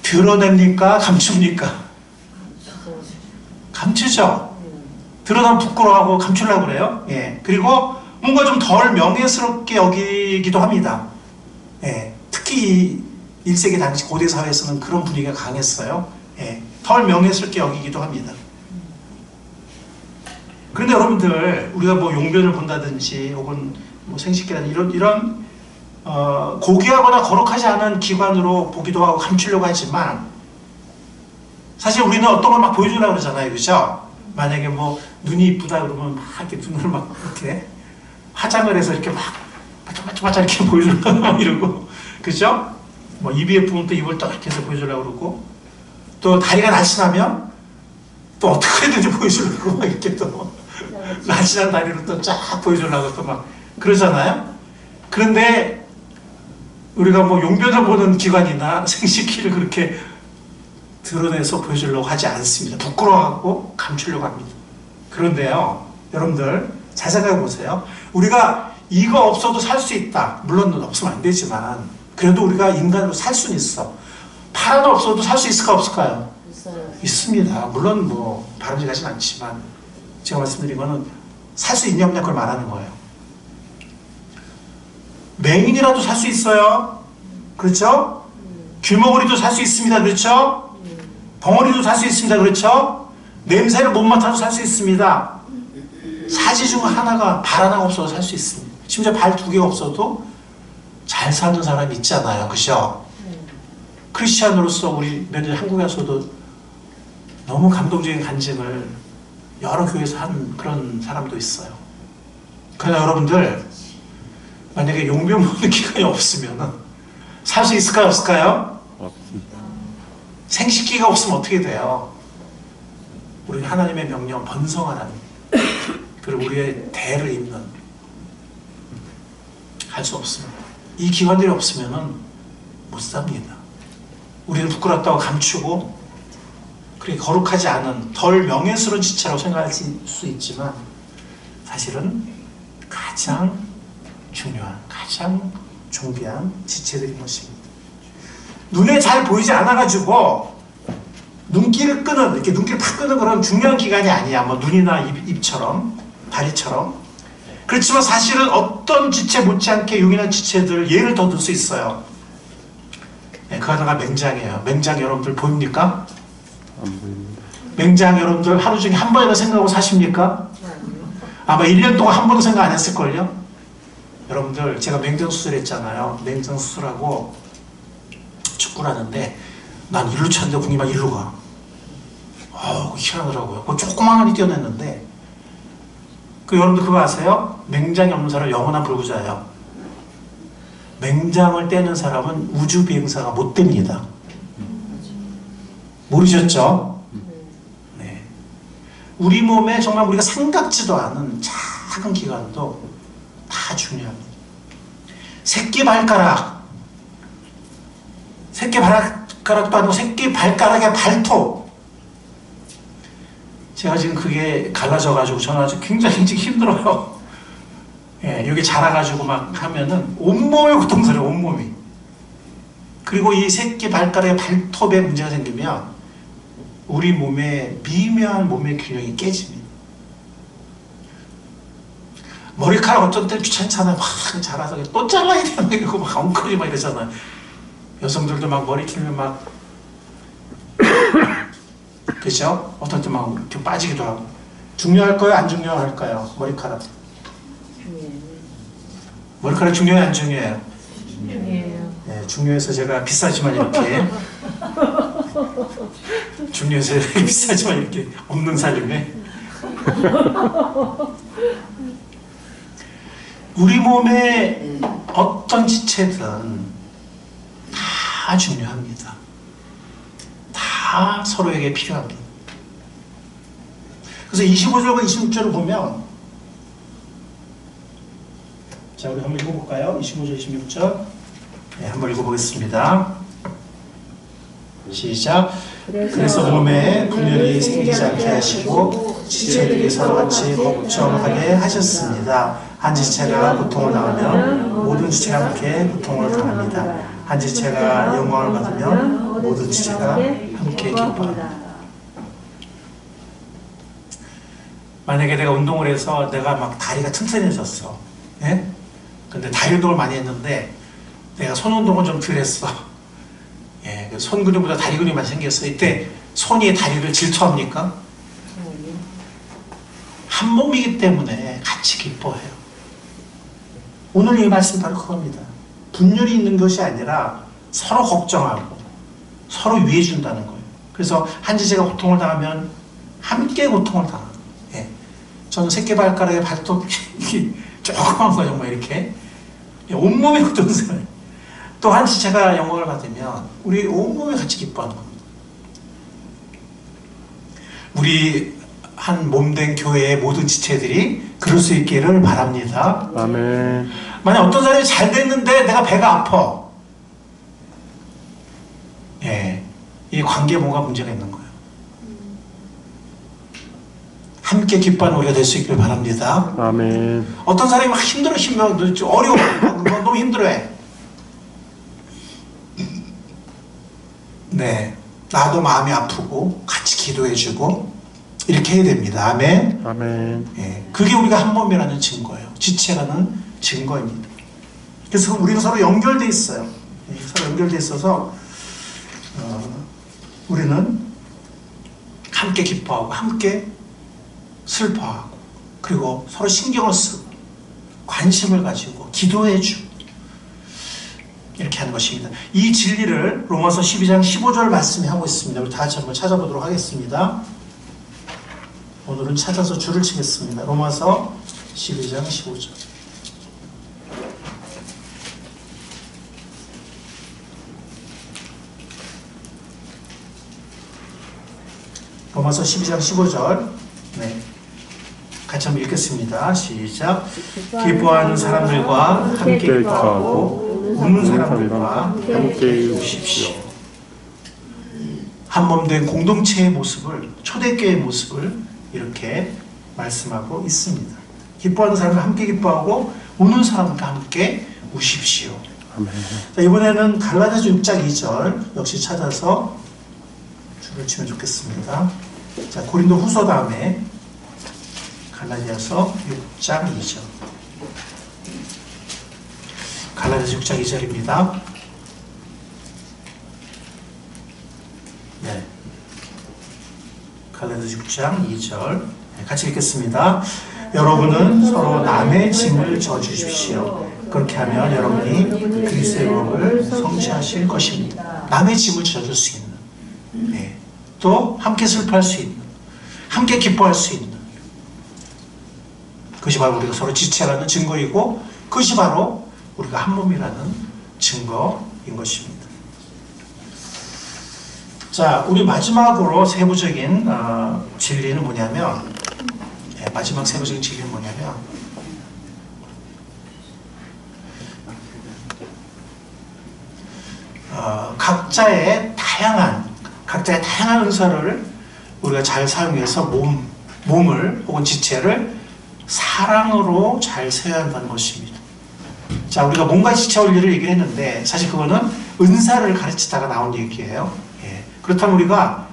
드러냅니까? 감춥니까? 감추죠. 드러나면 부끄러워하고 감추려고 그래요. 예. 그리고 뭔가 좀 덜 명예스럽게 여기기도 합니다. 예. 특히 1세기 당시 고대 사회에서는 그런 분위기가 강했어요. 예. 덜 명예스럽게 여기기도 합니다. 그런데 여러분들 우리가 뭐 용변을 본다든지 혹은 뭐 생식기라든지 이런 고귀하거나 거룩하지 않은 기관으로 보기도 하고 감추려고 하지만 사실 우리는 어떤 걸 막 보여주려고 그러잖아요, 그죠? 만약에 뭐 눈이 이쁘다 그러면 막 이렇게 눈을 막 이렇게 화장을 해서 이렇게 막 바짝바짝 이렇게 보여주려고 이러고, 그죠? 뭐 입이 예쁘면 또 입을 딱 이렇게 해서 보여주려고 그러고, 또 다리가 날씬하면 또 어떻게든지 보여주려고 막 이렇게 또 날씬한 다리로 또 쫙 보여주려고 또 막 그러잖아요. 그런데 우리가 뭐 용변을 보는 기관이나 생식기를 그렇게 드러내서 보여주려고 하지 않습니다. 부끄러워하고 감추려고 합니다. 그런데요, 여러분들 잘 생각해 보세요. 우리가 이거 없어도 살 수 있다. 물론 없으면 안 되지만 그래도 우리가 인간으로 살 수는 있어. 팔 하나 없어도 살 수 있을까 없을까요? 있어요. 있습니다. 물론 뭐 바람직하진 않지만 제가 말씀드린 거는 살 수 있냐 없냐 그걸 말하는 거예요. 맹인이라도 살 수 있어요. 그렇죠? 귀머거리도 살 수 있습니다. 그렇죠? 벙어리도 살 수 있습니다. 그렇죠? 냄새를 못 맡아도 살 수 있습니다. 사지 중 하나가 발 하나가 없어도 살 수 있습니다. 심지어 발 두 개가 없어도 잘 사는 사람이 있잖아요. 그죠? 크리스찬으로서 우리 몇 년 한국에 와서도 너무 감동적인 간증을 여러 교회에서 한 그런 사람도 있어요. 그러나 여러분들 만약에 용변 보는 기간이 없으면 살 수 있을까요? 없을까요? 없습니다. 생식기가 없으면 어떻게 돼요? 우리는 하나님의 명령 번성하라는, 그리고 우리의 대를 잇는, 할 수 없습니다. 이 기관들이 없으면 못 삽니다. 우리는 부끄럽다고 감추고 그렇게 거룩하지 않은 덜 명예스러운 지체라고 생각할 수 있지만 사실은 가장 중요한, 가장 존귀한 지체들인 것입니다. 눈에 잘 보이지 않아가지고 눈길을 끄는, 이렇게 눈길을 팍 끄는 그런 중요한 기관이 아니야. 뭐 눈이나 입처럼, 다리처럼. 그렇지만 사실은 어떤 지체 못지않게 용인한 지체들 예를 더 들 수 있어요. 네, 그 하나가 맹장이에요. 맹장 여러분들 보입니까? 안 보입니다. 맹장 여러분들 하루 중에 한 번이나 생각하고 사십니까? 아마 1년 동안 한 번도 생각 안 했을걸요? 여러분들 제가 맹장 수술했잖아요. 맹장 수술하고 축구를 하는데 난 일루 쳤는데 공이 막 일루 가. 희한하더라고요. 그 조그마한 이 뛰어냈는데 여러분들 그거 아세요? 맹장이 없는 사람은 영원한 불구자예요. 맹장을 떼는 사람은 우주 비행사가 못 됩니다. 모르셨죠? 네. 우리 몸에 정말 우리가 생각지도 않은 작은 기관도 다 중요합니다. 새끼 발가락도 아니고 새끼 발가락의 발톱. 제가 지금 그게 갈라져가지고 저는 아주 굉장히 힘들어요. 예, 여기 자라가지고 막 하면은 온몸에 고통스러워요, 온몸이. 그리고 이 새끼 발가락의 발톱에 문제가 생기면 우리 몸의 미묘한 몸의 균형이 깨집니다. 머리카락 어떤 때는 귀찮잖아요. 막 자라서 또 잘라야 되나 이러고 막 엉클이 막 이러잖아요. 여성들도 막 머리 길면 막 그죠? 어떤 때 막 이렇게 빠지기도 하고. 중요할까요? 안 중요할까요? 머리카락. 머리카락 중요해요, 안 중요해요? 중요해요. 네, 중요해서 제가 비싸지만 이렇게 중요해서 이렇게 비싸지만 이렇게 없는 사림에 우리 몸의 어떤 지체든 다 중요합니다. 다 서로에게 필요합니다. 그래서 25절과 26절을 보면 자, 우리 한번 읽어볼까요? 25절, 26절 네, 한번 읽어보겠습니다. 시작. 그래서 몸에 분열이 생기지 않게 하시고 지체들이 서로같이 걱정하게 하셨습니다. 한 지체가 고통을 당하면 모든 지체가 함께 고통을 당합니다. 한 지체가 영광을 받으면 모든 지체가 함께 기뻐합니다. 만약에 내가 운동을 해서 내가 막 다리가 튼튼해졌어. 예? 근데 다리 운동을 많이 했는데 내가 손 운동은 좀 덜 했어. 예, 손 근육보다 다리 근육이 많이 생겼어. 이때 손이 다리를 질투합니까? 한 몸이기 때문에 같이 기뻐해요. 오늘 이 말씀 바로 그겁니다. 분열이 있는 것이 아니라 서로 걱정하고 서로 위해 준다는 거예요. 그래서 한 지체가 고통을 당하면 함께 고통을 당하는 거예요. 예. 저는 새끼발가락에 발톱 조그만 거 정말 이렇게 온몸에 고통스러워요. 또 한 지체가 영광을 받으면 우리 온몸에 같이 기뻐하는 겁니다. 우리 한 몸된 교회의 모든 지체들이 그럴 수 있기를 바랍니다. 아멘. 만약 어떤 사람이 잘 됐는데 내가 배가 아파. 예, 이 관계에 뭔가 문제가 있는 거예요. 함께 기뻐하는 우리가 될 수 있기를 바랍니다. 아멘. 어떤 사람이 막 힘들어, 어려워, 너무 힘들어해. 네, 나도 마음이 아프고 같이 기도해주고 이렇게 해야 됩니다. 아멘. 아멘. 예, 그게 우리가 한 몸이라는 증거예요. 지체라는 증거입니다. 그래서 우리는 서로 연결돼 있어요. 예, 서로 연결돼 있어서 우리는 함께 기뻐하고 함께 슬퍼하고 그리고 서로 신경을 쓰고 관심을 가지고 기도해주고 이렇게 하는 것입니다. 이 진리를 로마서 12장 15절 말씀이 하고 있습니다. 우리 다 같이 한번 찾아보도록 하겠습니다. 오늘은 찾아서 줄을 치겠습니다. 로마서 12장 15절. 로마서 12장 15절. 네. 같이 한번 읽겠습니다. 시작. 기뻐하는 사람들과 함께 기뻐하고 우는 사람들과 함께 우십시오. 한 몸 된 공동체의 모습을, 초대교회의 모습을 이렇게 말씀하고 있습니다. 기뻐하는 사람과 함께 기뻐하고 우는 사람과 함께 우십시오. 아멘. 자, 이번에는 갈라디아서 6장 2절 역시 찾아서 줄을 치면 좋겠습니다. 자, 고린도 후서 다음에 갈라디아서 6장 2절. 갈라디아서 6장 2절입니다. 네. 갈라디아서 6장 2절. 네, 같이 읽겠습니다. 여러분은 서로 남의 짐을 져주십시오. 그렇게 하면 여러분이 그리스도의 법을 성취하실 것입니다. 남의 짐을 져줄 수 있는, 네. 또 함께 슬퍼할 수 있는, 함께 기뻐할 수 있는, 그것이 바로 우리가 서로 지체라는 증거이고 그것이 바로 우리가 한 몸이라는 증거인 것입니다. 자, 우리 마지막으로 세부적인 진리는 뭐냐면, 마지막 세부적인 진리는 뭐냐면, 각자의 다양한 은사를 우리가 잘 사용해서 몸을 혹은 지체를 사랑으로 잘 세워야 한다는 것입니다. 자, 우리가 몸과 지체 원리를 얘기를 했는데 사실 그거는 은사를 가르치다가 나온 얘기예요. 예. 그렇다면 우리가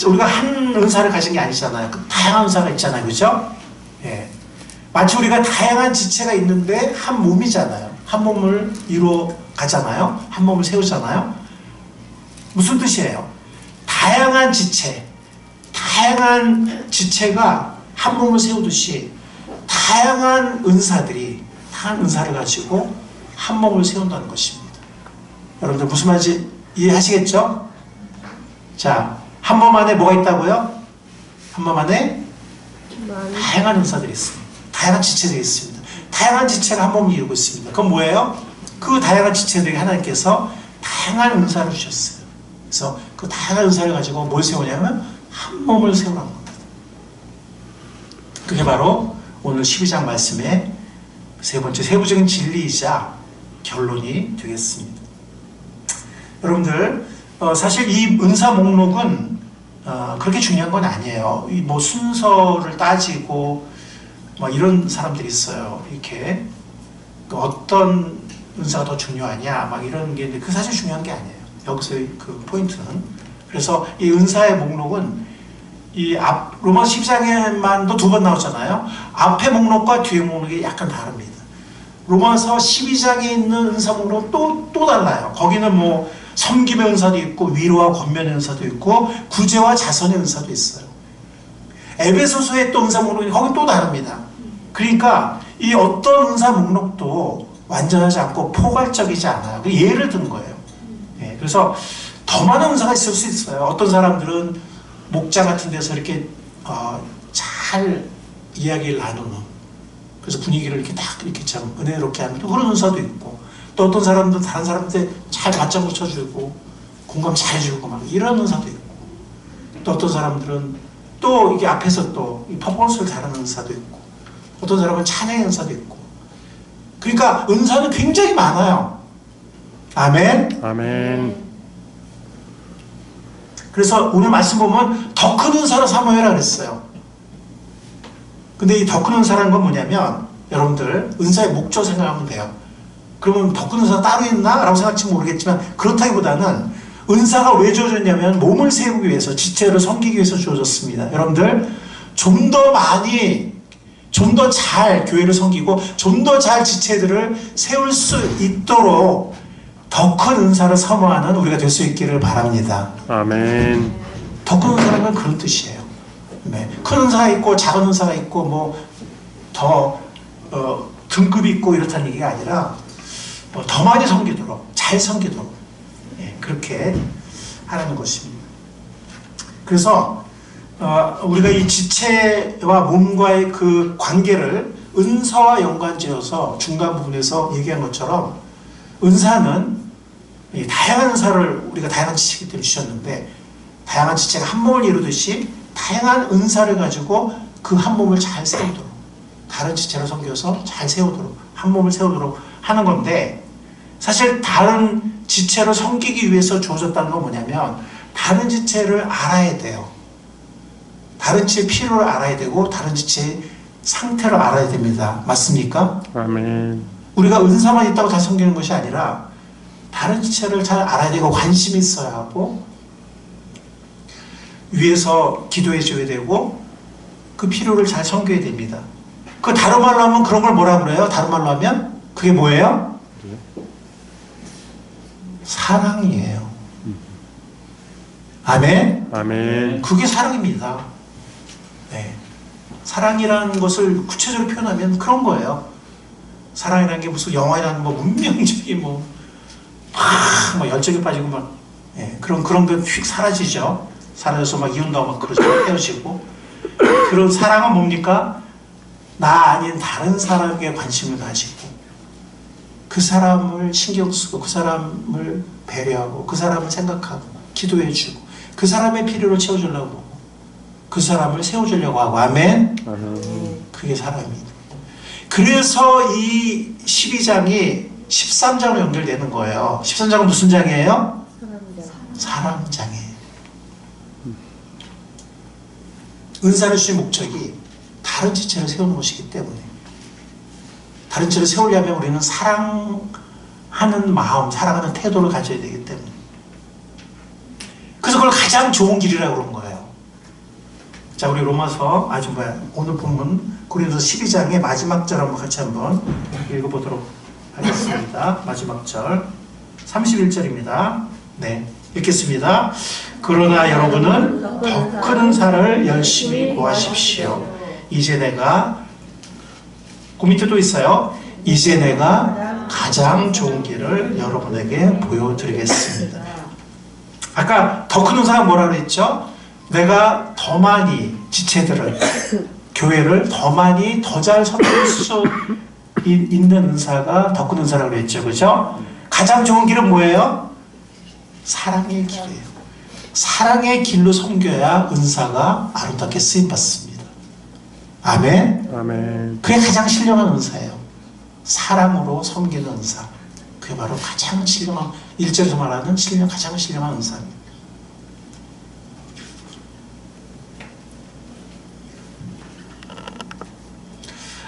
우리가 한 은사를 가진 게 아니잖아요. 다양한 은사가 있잖아요, 그렇죠? 예. 마치 우리가 다양한 지체가 있는데 한 몸이잖아요. 한 몸을 이루어 가잖아요. 한 몸을 세우잖아요. 무슨 뜻이에요? 다양한 지체가 한 몸을 세우듯이 다양한 은사들이 다양한 은사를 가지고 한 몸을 세운다는 것입니다. 여러분들 무슨 말인지 이해하시겠죠? 자, 한 몸 안에 뭐가 있다고요? 한 몸 안에 다양한 은사들이 있습니다. 다양한 지체들이 있습니다. 다양한 지체가 한 몸을 이루고 있습니다. 그건 뭐예요? 그 다양한 지체들에게 하나님께서 다양한 은사를 주셨어요. 그래서 그 다양한 은사를 가지고 뭘 세우냐면 한 몸을 세우라는 겁니다. 그게 바로 오늘 12장 말씀의 세 번째 세부적인 진리이자 결론이 되겠습니다. 여러분들 사실 이 은사 목록은 그렇게 중요한 건 아니에요. 이 뭐 순서를 따지고 뭐 이런 사람들이 있어요. 이렇게 어떤 은사가 더 중요하냐 막 이런 게 있는데 그 사실 중요한 게 아니에요. 여기서의 그 포인트는. 그래서 이 은사의 목록은 이 로마서 12장에만도 2번 나오잖아요. 앞의 목록과 뒤의 목록이 약간 다릅니다. 로마서 12장에 있는 은사 목록은 또 달라요. 거기는 뭐 섬김의 은사도 있고 위로와 권면의 은사도 있고 구제와 자선의 은사도 있어요. 에베소서의 또 은사 목록이 거긴 또 다릅니다. 그러니까 이 어떤 은사 목록도 완전하지 않고 포괄적이지 않아요. 예를 든 거예요. 네, 그래서 더 많은 은사가 있을 수 있어요. 어떤 사람들은 목장 같은 데서 이렇게 잘 이야기를 나누는, 그래서 분위기를 이렇게 딱 이렇게 참 은혜롭게 하는 그런 은사도 있고, 또 어떤 사람들은 다른 사람한테 잘 맞장구 쳐주고 공감 잘 해주고 막 이런 은사도 있고, 또 어떤 사람들은 또 이게 앞에서 또 이 퍼포먼스를 잘하는 은사도 있고, 어떤 사람은 찬양의 은사도 있고. 그러니까 은사는 굉장히 많아요. 아멘. 아멘. 그래서 오늘 말씀 보면 더 큰 은사로 사모해라 그랬어요. 근데 이 더 큰 은사라는 건 뭐냐면, 여러분들 은사의 목적 생각하면 돼요. 그러면 더 큰 은사가 따로 있나? 라고 생각할지 모르겠지만, 그렇다기보다는 은사가 왜 주어졌냐면 몸을 세우기 위해서, 지체를 섬기기 위해서 주어졌습니다. 여러분들 좀 더 많이, 좀 더 잘 교회를 섬기고 좀 더 잘 지체들을 세울 수 있도록 더 큰 은사를 사모하는 우리가 될 수 있기를 바랍니다. 아멘. 더 큰 은사라는 건 그런 뜻이에요. 네. 큰 은사가 있고 작은 은사가 있고 뭐 더 등급이 있고 이렇다는 얘기가 아니라 더 많이 섬기도록, 잘 섬기도록, 그렇게 하라는 것입니다. 그래서 우리가 이 지체와 몸과의 그 관계를 은사와 연관지어서 중간 부분에서 얘기한 것처럼, 은사는 이 다양한 은사를 우리가 다양한 지체이기 때문에 주셨는데, 다양한 지체가 한 몸을 이루듯이 다양한 은사를 가지고 그 한 몸을 잘 세우도록, 다른 지체를 섬겨서 잘 세우도록, 한 몸을 세우도록 하는 건데, 사실 다른 지체를 섬기기 위해서 주어졌다는 건 뭐냐면, 다른 지체를 알아야 돼요. 다른 지체의 필요를 알아야 되고 다른 지체의 상태를 알아야 됩니다. 맞습니까? 아멘. 우리가 은사만 있다고 다 섬기는 것이 아니라 다른 지체를 잘 알아야 되고 관심이 있어야 하고, 위해서 기도해 줘야 되고, 그 필요를 잘 섬겨야 됩니다. 그 다른 말로 하면 그런 걸 뭐라 그래요? 다른 말로 하면 그게 뭐예요? 사랑이에요. 아멘? 아멘. 그게 사랑입니다. 네. 사랑이라는 것을 구체적으로 표현하면 그런 거예요. 사랑이라는 게 무슨 영화에는 뭐 운명적인 막 열정에 빠지고 막, 그런 게 휙 사라지죠. 사라져서 막 이혼도 막 그러죠. 헤어지고. 그런 사랑은 뭡니까? 나 아닌 다른 사람에게 관심을 가지고, 그 사람을 신경 쓰고, 그 사람을 배려하고, 그 사람을 생각하고, 기도해주고, 그 사람의 필요를 채워주려고 하고, 그 사람을 세워주려고 하고. 아멘? 그게 사랑입니다. 그래서 이 12장이 13장으로 연결되는 거예요. 13장은 무슨 장이에요? 사랑장이에요. 은사를 주신 목적이 다른 지체를 세우는 것이기 때문에, 다른 지체를 세우려면 우리는 사랑하는 마음, 사랑하는 태도를 가져야 되기 때문에, 그래서 그걸 가장 좋은 길이라고 그런 거예요. 자, 우리 로마서, 오늘 본문 고린도서 12장의 마지막 절 한번 같이 한번 읽어보도록 하겠습니다. 마지막 절 31절입니다. 네, 읽겠습니다. 그러나 여러분은 더 큰 은사를 열심히 구하십시오. 이제 내가 그 밑에 또 있어요. 이제 내가 가장 좋은 길을 여러분에게 보여드리겠습니다. 아까 더 큰 은사가 뭐라 그랬죠? 내가 더 많이 지체들을, 교회를 더 많이 더 잘 섬길 수 있는 은사가 더 큰 은사라고 그랬죠. 그죠? 가장 좋은 길은 뭐예요? 사랑의 길이에요. 사랑의 길로 섬겨야 은사가 아름답게 쓰임받습니다. 아멘. 아멘. 그게 가장 신령한 은사예요. 사랑으로 섬기는 은사. 그게 바로 가장 신령한, 1절에서 말하는 가장 신령한 은사입니다.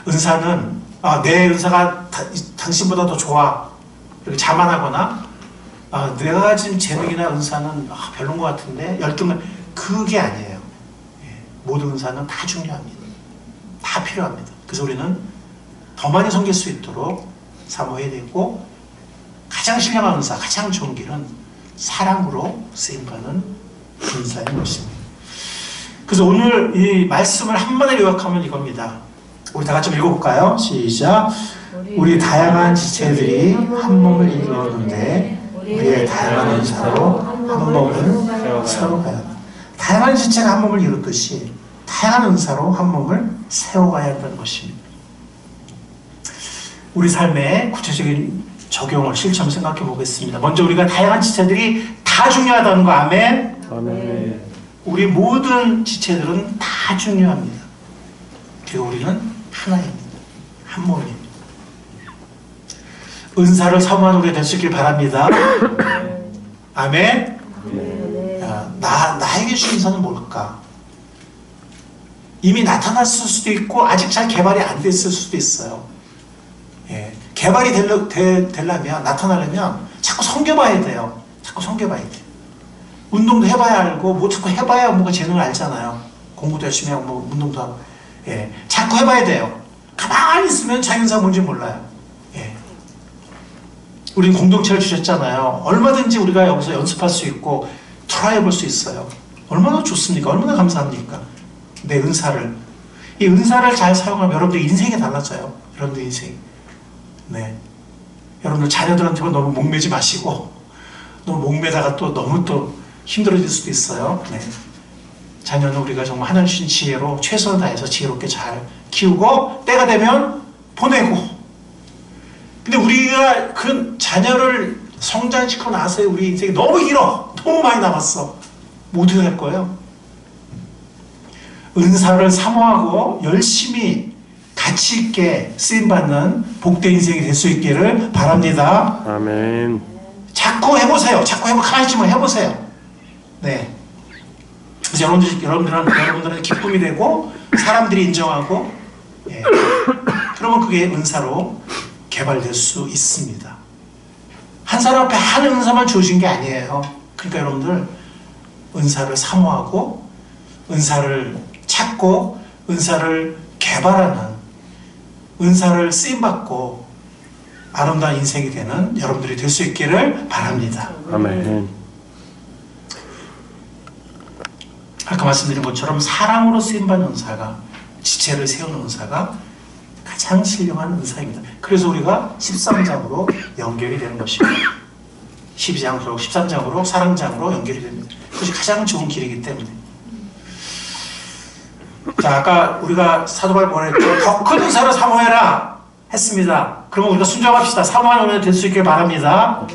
은사는 내 은사가 당신보다 더 좋아, 이렇게 자만하거나 내가 가진 재능이나 은사는 별론 것 같은데 열등을, 그게 아니에요. 모든 은사는 다 중요합니다. 다 필요합니다. 그래서 우리는 더 많이 섬길 수 있도록 사모해야 되고, 가장 신령한 은사, 가장 좋은 길은 사랑으로 쓰임받는 은사인 것입니다. 그래서 오늘 이 말씀을 한번에 요약하면 이겁니다. 우리 다 같이 읽어볼까요? 시작. 우리 다양한 지체들이 한 몸을 이루었는데 우리의 다양한 은사로 한 몸을 세워가야 한다. 다양한 지체가 한 몸을 이루듯이 다양한 은사로 한 몸을 세워가야 한다는 것입니다. 우리 삶의 구체적인 적용을 실천 생각해 보겠습니다. 먼저 우리가 다양한 지체들이 다 중요하다는 거. 아멘. 아멘. 우리 모든 지체들은 다 중요합니다. 그리고 우리는 하나입니다. 한 몸입니다. 은사를 사모하는 우리가 될 수 있길 바랍니다. 아멘. 나에게 주신 은사는 뭘까? 이미 나타났을 수도 있고 아직 잘 개발이 안 됐을 수도 있어요. 개발이 되려면, 나타나려면 자꾸 섬겨봐야 돼요. 자꾸 섬겨봐야 돼요. 운동도 해봐야 알고, 뭐 자꾸 해봐야 뭔가 재능을 알잖아요. 공부도 열심히 하고, 뭐 운동도 하고. 자꾸 해봐야 돼요. 가만히 있으면 자기 은사가 뭔지 몰라요. 우린 공동체를 주셨잖아요. 얼마든지 우리가 여기서 연습할 수 있고, 트라이 해볼 수 있어요. 얼마나 좋습니까? 얼마나 감사합니까? 내 은사를. 이 은사를 잘 사용하면 여러분들 인생이 달라져요. 여러분들 인생이. 여러분들 자녀들한테 너무 목매지 마시고, 너무 목매다가 또 너무 또 힘들어질 수도 있어요. 자녀는 우리가 정말 하나님 주신 지혜로 최선을 다해서 지혜롭게 잘 키우고 때가 되면 보내고. 근데 우리가 그 자녀를 성장시키고 나서 우리 인생이 너무 길어, 너무 많이 남았어. 뭐 어떻게 할 거예요? 은사를 사모하고 열심히 가치 있게 쓰임받는 복된 인생이 될 수 있기를 바랍니다. 아멘. 자꾸 해보세요. 가만히 있지만 해보세요. 그래서 여러분들은 기쁨이 되고 사람들이 인정하고, 그러면 그게 은사로 개발될 수 있습니다. 한 사람 앞에 하는 은사만 주어진 게 아니에요. 그러니까 여러분들 은사를 사모하고 은사를 찾고 은사를 개발하는, 은사를 쓰임받고 아름다운 인생이 되는 여러분들이 될 수 있기를 바랍니다. 아멘. 아까 말씀드린 것처럼 사랑으로 쓰임받는 은사가, 지체를 세우는 은사가 가장 신령한 은사입니다. 그래서 우리가 13장으로 연결이 되는 것입니다. 12장으로 13장으로 사랑장으로 연결이 됩니다. 그것이 가장 좋은 길이기 때문에. 자, 아까 우리가 사도 바울이 보냈죠. 더 큰 은사를 사모해라 했습니다. 그러면 우리가 순종합시다. 사모하는 은혜 될 수 있길 바랍니다.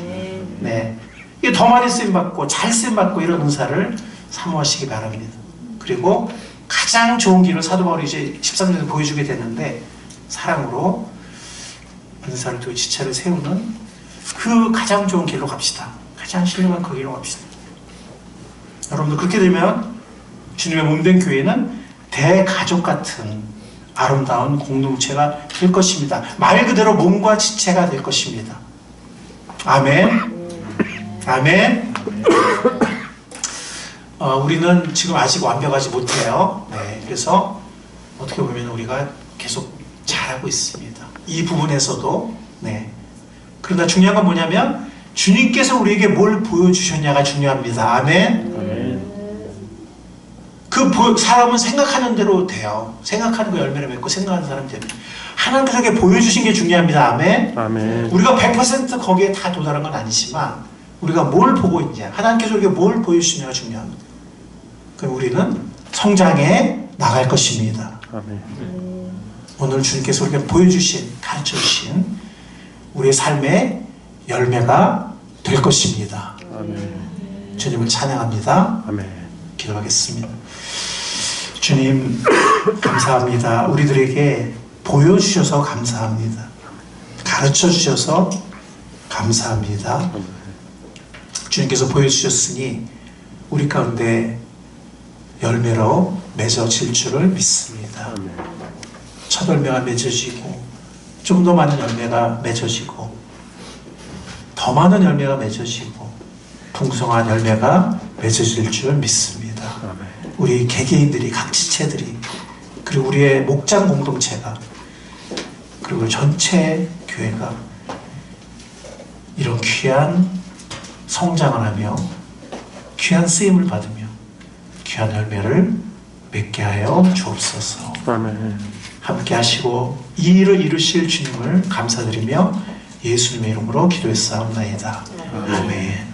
이게 더 많이 쓰임받고 잘 쓰임받고 이런 은사를 사모하시기 바랍니다. 그리고 가장 좋은 길을 사도 바울이 이제 13절에서 보여주게 되는데, 사랑으로 은사를 또 지체를 세우는 그 가장 좋은 길로 갑시다. 가장 신령한 그 길로 갑시다. 여러분들 그렇게 되면 주님의 몸된 교회는 대가족 같은 아름다운 공동체가 될 것입니다. 말 그대로 몸과 지체가 될 것입니다. 아멘. 아멘. 우리는 지금 아직 완벽하지 못해요. 그래서 어떻게 보면 우리가 계속 잘하고 있습니다. 이 부분에서도. 그러나 중요한 건 뭐냐면 주님께서 우리에게 뭘 보여주셨냐가 중요합니다. 아멘. 사람은 생각하는 대로 돼요. 생각하는 거 열매를 맺고 생각하는 사람이 돼요. 하나님께서 보여주신 게 중요합니다. 아멘. 아멘. 우리가 100% 거기에 다 도달한 건 아니지만 우리가 뭘 보고 있냐, 하나님께서 우리에게 뭘 보여주시냐가 중요합니다. 그럼 우리는 성장해 나갈 것입니다. 아멘. 오늘 주님께서 우리에게 보여주신, 가르쳐주신 우리의 삶의 열매가 될 것입니다. 아멘. 주님을 찬양합니다. 아멘. 기도하겠습니다. 주님 감사합니다. 우리들에게 보여주셔서 감사합니다. 가르쳐주셔서 감사합니다. 주님께서 보여주셨으니 우리 가운데 열매로 맺어질 줄을 믿습니다. 첫 열매가 맺어지고 좀 더 많은 열매가 맺어지고 더 많은 열매가 맺어지고 풍성한 열매가 맺어질 줄 믿습니다. 우리 개개인들이, 각 지체들이, 그리고 우리의 목장 공동체가, 그리고 전체 교회가 이런 귀한 성장을 하며 귀한 쓰임을 받으며 귀한 열매를 맺게 하여 주옵소서. 아멘. 함께 하시고 이 일을 이루실 주님을 감사드리며 예수님의 이름으로 기도했사옵나이다. 아멘.